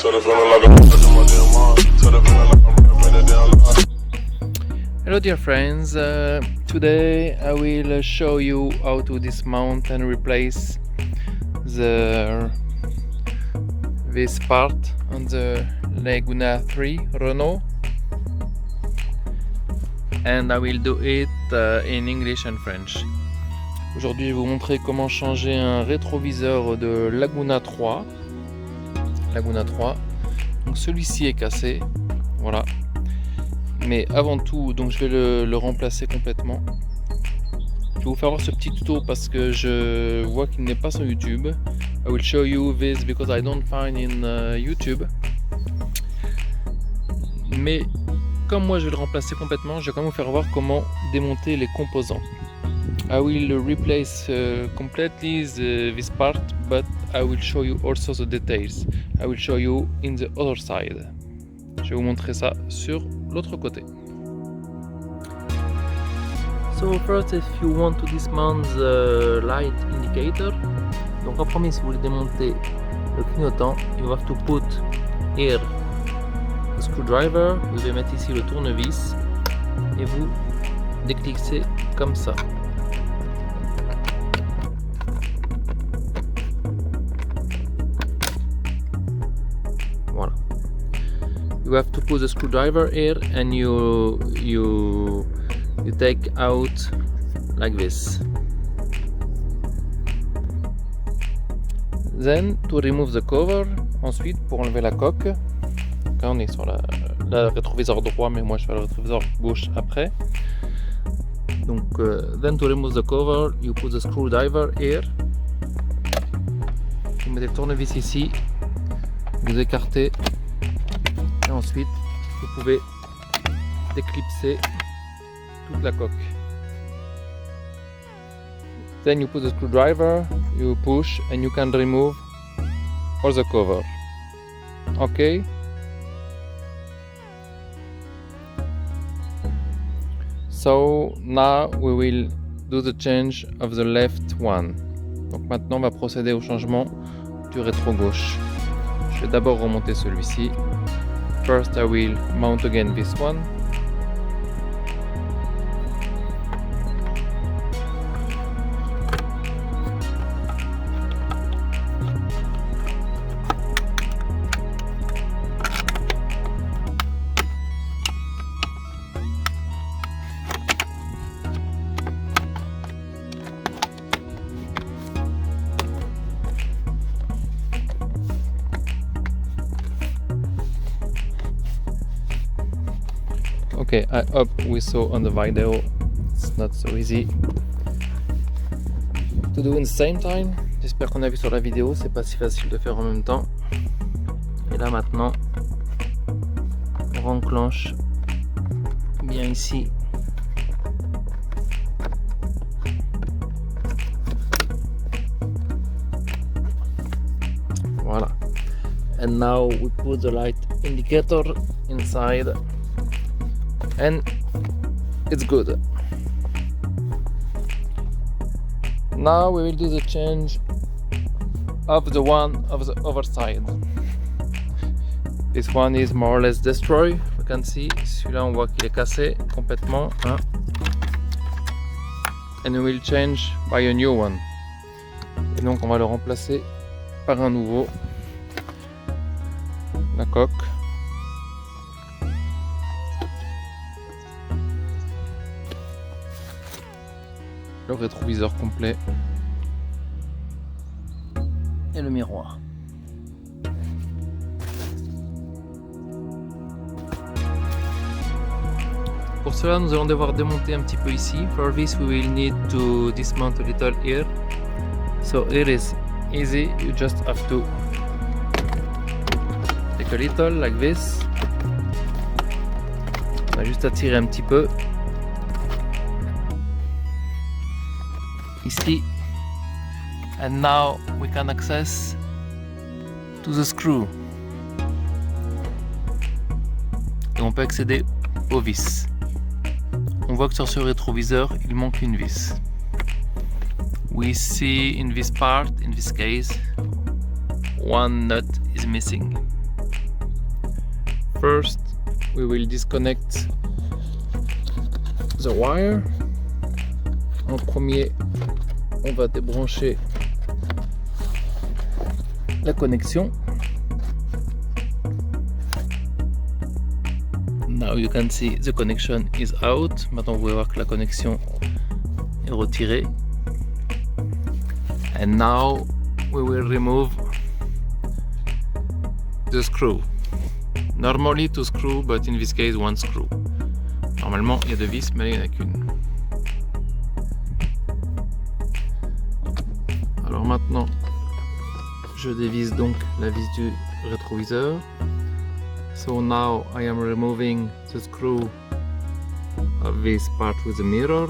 Hello dear friends, today I will show you how to dismount and replace this part on the Laguna 3 Renault, and I will do it in English and French. Aujourd'hui je vais vous montrer comment changer un rétroviseur de Laguna 3. Donc celui-ci est cassé, voilà. Mais avant tout, donc je vais le remplacer complètement. Je vais vous faire voir ce petit tuto parce que je vois qu'il n'est pas sur YouTube. I will show you this because I don't find in YouTube. Mais comme moi je vais le remplacer complètement, je vais quand même vous faire voir comment démonter les composants. I will replace completely this part, but I will show you also the details. I will show you in the other side. Je vais vous montrer ça sur l'autre côté. So first, if you want to dismount the light indicator, donc en premier, si vous voulez démonter le clignotant, you have to put here the screwdriver. Vous devez mettre ici le tournevis et vous déclissez comme ça. Voilà. You have to put the screwdriver here and you take out like this. Then to remove the cover, ensuite pour enlever la coque, quand on est sur le rétroviseur droit, mais moi je fais le rétroviseur gauche après. Donc then to remove the cover, you put the screwdriver here. Vous mettez le tournevis ici, vous écartez. Et ensuite, vous pouvez déclipser toute la coque. Then you put the screwdriver, you push and you can remove all the cover. Okay? So now we will do the change of the left one. Donc maintenant on va procéder au changement du rétro gauche. Je vais d'abord remonter celui-ci. First I will mount again this one. Okay, I hope we saw on the video it's not so easy to do in the same time. J'espère qu'on a vu sur la vidéo, c'est pas si facile de faire en même temps. Et là maintenant, on enclenche bien ici. Voilà. And now we put the light indicator inside. And it's good. Now we will do the change of the one of the other side. This one is more or less destroyed. You can see, celui-là on voit qu'il est cassé complètement. Hein? And we will change by a new one. Et donc on va le remplacer par un nouveau. La coque. Le rétroviseur complet et le miroir. Pour cela, nous allons devoir démonter un petit peu ici. For this, we will need to dismount a little here. So it is easy. You just have to take a little like this. On a juste à tirer un petit peu. Ici, and now we can access to the screw. Et on peut accéder aux vis. On voit que sur ce rétroviseur, il manque une vis. We see in this part, in this case, one nut is missing. First, we will disconnect the wire. En premier, on va débrancher la connexion. Now you can see the connection is out. Maintenant, vous pouvez voir que la connexion est retirée. And now we will remove the screw. Normally two screw, but in this case one screw. Normalement il y a deux vis, mais il n'y en a qu'une. Alors maintenant, je dévisse donc la vis du rétroviseur. So now I am removing the screw of this part with the mirror.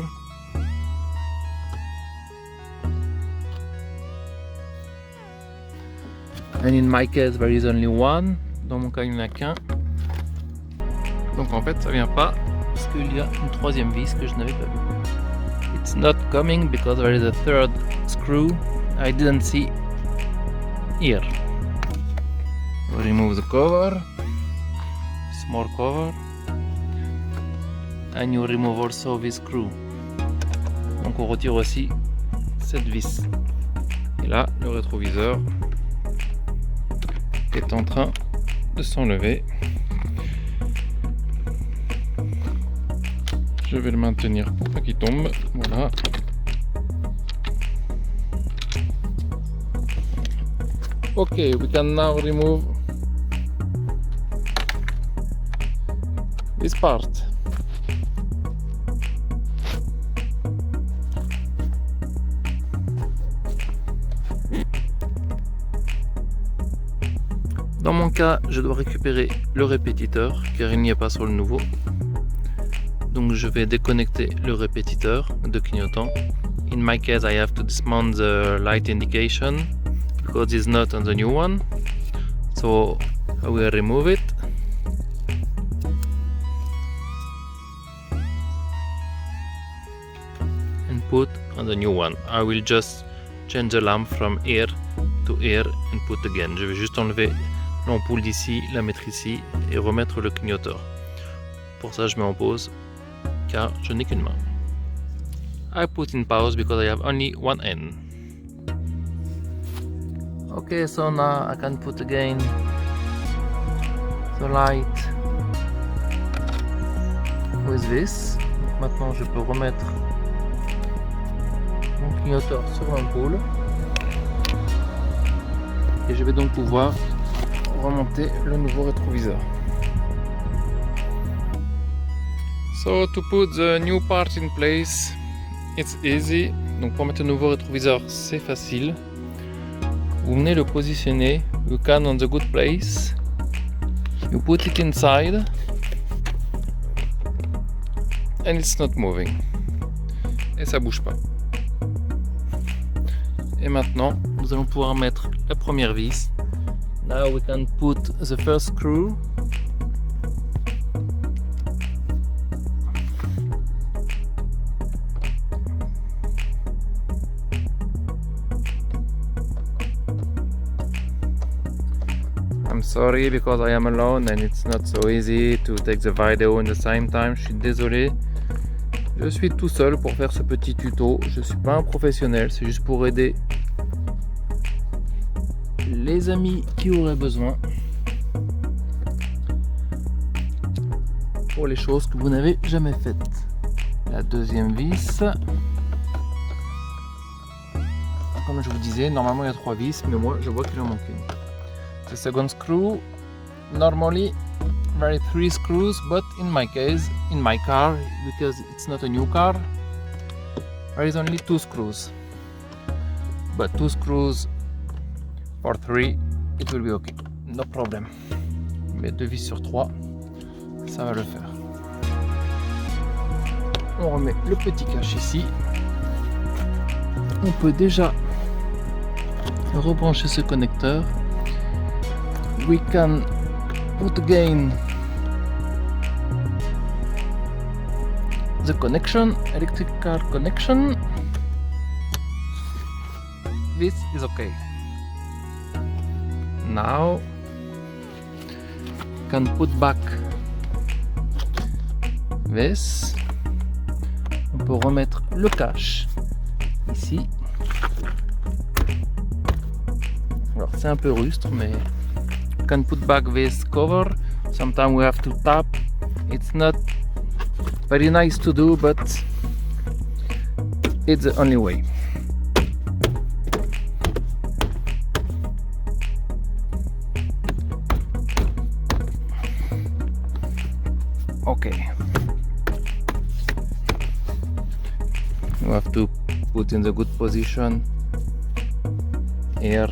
And in my case there is only one. Dans mon cas il n'y en a qu'un. Donc en fait ça vient pas parce qu'il y a une troisième vis que je n'avais pas vue. It's not coming because there is a third screw I didn't see here. We remove the cover, small cover, and you remove also this screw. Donc on retire aussi cette vis. Et là le rétroviseur est en train de s'enlever. Je vais le maintenir pour pas qu'il tombe. Voilà. Okay, we can now remove this part. Dans mon cas, je dois récupérer le répétiteur car il n'y a pas sur le nouveau. Donc je vais déconnecter le répétiteur de clignotant. In my case, I have to dismount the light indication because it's not on the new one. So I will remove it. And put on the new one. I will just change the lamp from here to here and put again. Je vais juste enlever l'ampoule d'ici, la mettre ici et remettre le clignoteur. Pour ça, je mets en pause car je n'ai qu'une main. I put in pause because I have only one end. Okay, so now I can put again the light with this. Maintenant, je peux remettre mon clignoteur sur l'ampoule et je vais donc pouvoir remonter le nouveau rétroviseur. So to put the new part in place, it's easy. Donc pour mettre le nouveau rétroviseur, c'est facile. Vous venez le positionner, you can on the good place. You put it inside and it's not moving. Et ça bouge pas. Et maintenant, nous allons pouvoir mettre la première vis. Now we can put the first screw. I'm sorry because I am alone and it's not so easy to take the video in the same time. Je suis désolé. Je suis tout seul pour faire ce petit tuto. Je suis pas un professionnel, c'est juste pour aider les amis qui auraient besoin pour les choses que vous n'avez jamais faites. La deuxième vis, comme je vous disais, normalement il y a 3 vis, mais moi je vois qu'il en manque une. The second screw, normally there are 3 screws, but in my case, in my car, because it's not a new car, there is only 2 screws. But 2 screws or 3, it will be okay, no problem. Mais 2 vis sur 3, ça va le faire. On remet le petit cache ici. On peut déjà rebrancher ce connecteur. We can put again the connection, electrical connection. This is okay. Now can put back this. On peut remettre le cache ici. Alors c'est un peu rustre, mais you can put back this cover. Sometimes we have to tap. It's not very nice to do, but it's the only way. Okay. You have to put in the good position here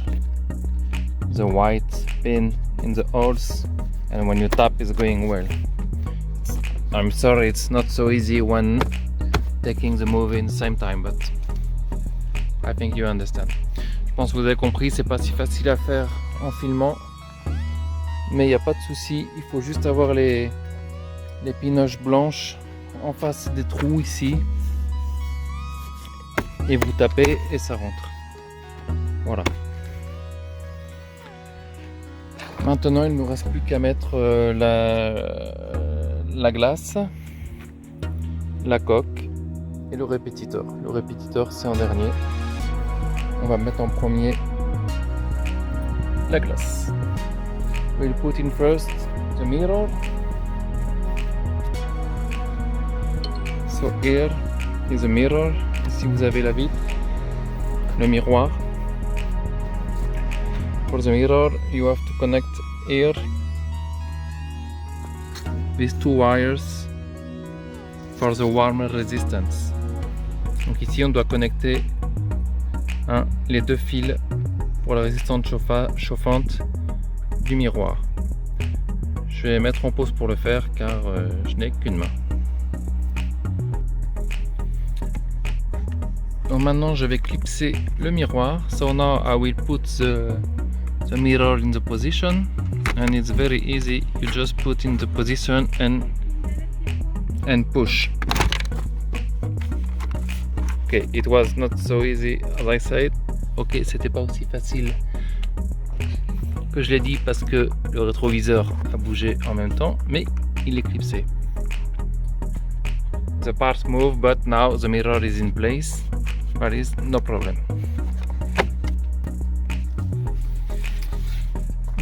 the white pin in the holes, and when you tap it's going well. I'm sorry it's not so easy when taking the move in the same time, but I think you understand. Je pense que vous avez compris, c'est pas si facile à faire en filmant, mais il n'y a pas de souci, il faut juste avoir les pinoches blanches en face des trous ici, et vous tapez et ça rentre. Voilà. Maintenant il ne nous reste plus qu'à mettre la glace, la coque et le répétiteur. Le répétiteur c'est en dernier. On va mettre en premier la glace. We'll put in first the mirror. So here is a mirror. Ici vous avez la vitre, le miroir. For the mirror you have to connect here these two wires for the warmer resistance. Donc ici on doit connecter les deux fils pour la résistance chauffante du miroir. Je vais mettre en pause pour le faire car je n'ai qu'une main. Donc maintenant je vais clipser le miroir. So now I will put the mirror in the position, and it's very easy. You just put in the position and push. Okay, it was not so easy as I said. Ok, c'était pas aussi facile que je l'ai dit parce que le rétroviseur a bougé en même temps, mais il est clipsé. The parts move, but now the mirror is in place. There is no problem.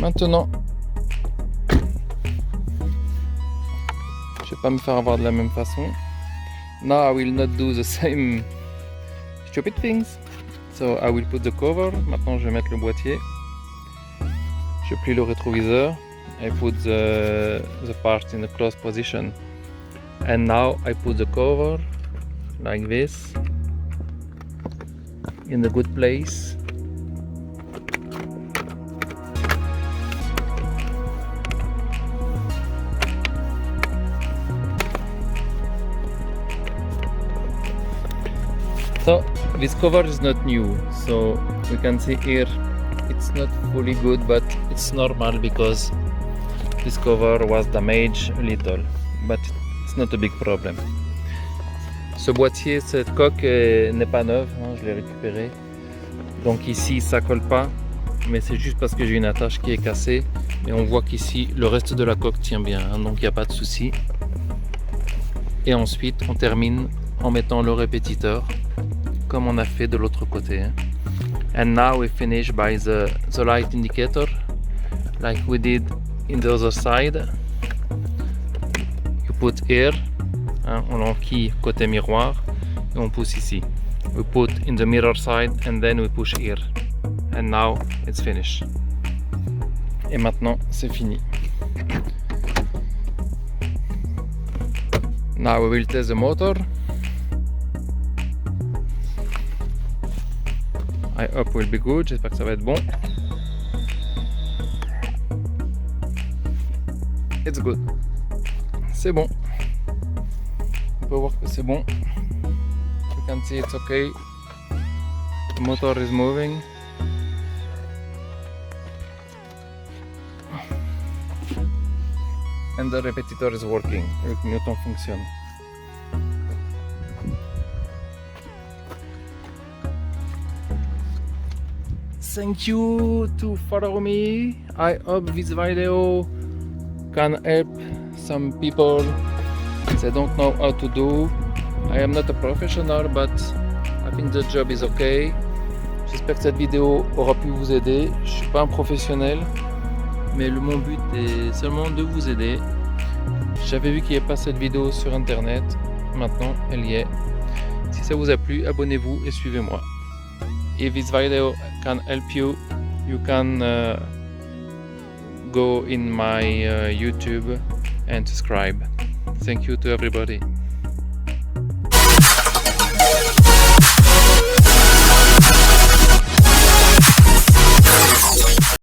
Maintenant, je vais pas me faire avoir de la même façon. Now I will not do the same stupid things. So I will put the cover. Maintenant je vais mettre le boîtier. Je plie le rétroviseur. I put the part in the closed position. And now I put the cover like this in the good place. So this cover is not new, so we can see here it's not fully good, but it's normal because this cover was damaged a little, but it's not a big problem. Ce boîtier, cette coque n'est pas neuve, je l'ai récupérée. Donc ici ça colle pas, mais c'est juste parce que j'ai une attache qui est cassée. Et on voit qu'ici le reste de la coque tient bien, donc il n'y a pas de souci. Et ensuite on termine en mettant le répétiteur, comme on a fait de l'autre côté. And now we finish by the light indicator, like we did in the other side. You put here, on l'enquille côté miroir, et on pousse ici. We put in the mirror side and then we push here. And now it's finished. Et maintenant c'est fini. Now we will test the motor. I hope will be good, j'espère que ça va être bon. It's good. C'est bon. On peut voir que c'est bon. You can see it's okay. The motor is moving. And the répétiteur is working. Le clignotant fonctionne. Thank you to follow me. I hope this video can help some people they don't know how to do. I am not a professional, but I think the job is okay. J'espère que cette vidéo aura pu vous aider. Je suis pas un professionnel, mais mon but est seulement de vous aider. J'avais vu qu'il n'y avait pas cette vidéo sur internet, maintenant elle y est. Si ça vous a plu, abonnez-vous et suivez-moi. If this video can help you, you can go in my YouTube and subscribe. Thank you to everybody.